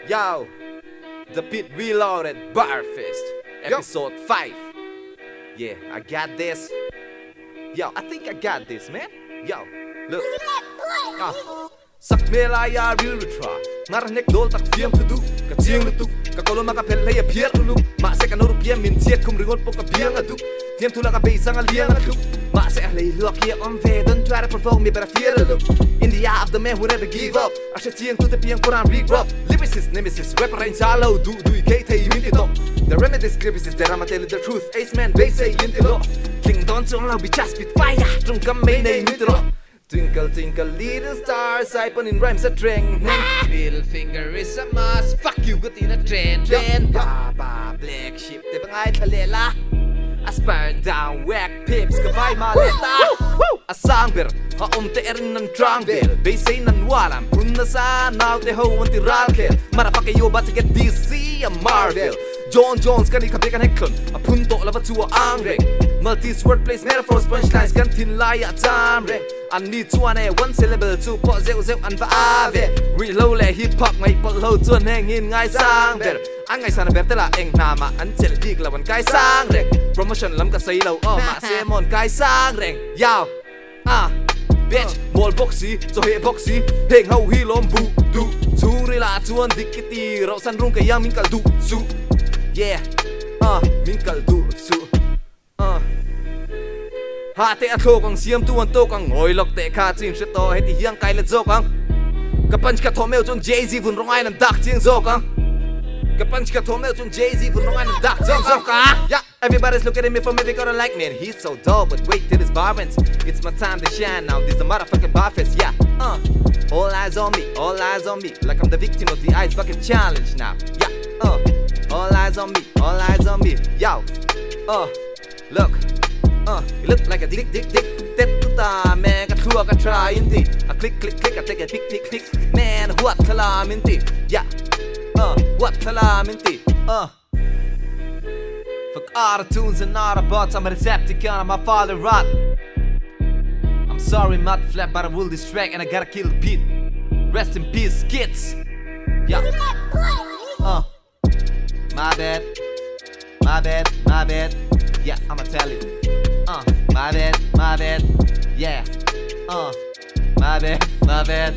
Yo, the Pit Reloaded Barfest, episode 5. Yeah, I got this. Yo, I think I got this, man. Yo, look. Sak melaya real lutra. Ngarnek dol tak fiam tudu. Kaciang lutuk. Kakolo makapel laya pier uluk. Ma se kanuru piam min tiet kum ringot poka piang aduk. Fiam tula ka beisang aliang aduk. Ma se lay luak here on ve. Don't try to provoke me, but I fear a look. In the eye of the man who never give up. Asha tiang tu te piang puran regroup. Lyricist, nemesis, rapper in shallow. Do ikay te imintito. The remedy script is that I'ma tell you the truth. Ace man, base say intilo. Cling on to all be just spit fire. Trong kam may na imintilo. Twinkle, twinkle, little star, siphon in rhymes a string. Middle finger is a must. Fuck you, got in a trend. Ba, black sheep, te pangay talela. Aspire down, whack pips, kavay maleta. Asangber, haumte erin ng drumbill. Bassay ng walam, punna sa now te ho wanti ralkel. Marapake yo ba to get DC a Marvel. John Jones kani kabikan heklon. A punto labat suwa ang ring. Multis wordplays, metaphors, punchlines, gantin laya time ring. I need to one syllable, 2.00 and ave. Reload le hip hop ngay polo tuan hangin ngay sang ber. Ang ngay sana bertela eng nama an sel dig lawan kay sang reng. Promotion lam ka sa ilaw ma semon kay sang reng. Yow, bitch, mall boxy, so he boxy. Heng how hilom bu du. Suri la tuan dikiti, raw san rung kayang min kaldu su. Yeah, min kaldu su. Hati at kong siyam tuan to kang ngồi lok te ka chin shit to heti hiang kai le zo kang. Kapanch ka thomel chon Jay-Z vun rong ai nan dak ching zo kang. Kapanch ka thomel chon Jay-Z vun rong ai nan dak zo kang. Yeah, everybody's looking at me for me they gotta like me and he's so dope. But wait till this bar ends. It's my time to shine now. This is the motherfucking bar fest. Yeah, all eyes on me, all eyes on me. Like I'm the victim of the ice bucket challenge now. Yeah, all eyes on me, all eyes on me. Yo, look. You look like a dick. Tet tuta man, ka thua ka try inti. I click, I take a pick. Man, what kalam inti? Yeah, what kalam inti? Fuck auto-tunes and Autobots, I'm a Decepticon, I'm a father rot. I'm sorry, Matt Flap, but I will distract and I gotta kill Pete. Rest in peace, kids. Yeah. My bad. Yeah, I'ma tell you. My bad. Yeah. My bad.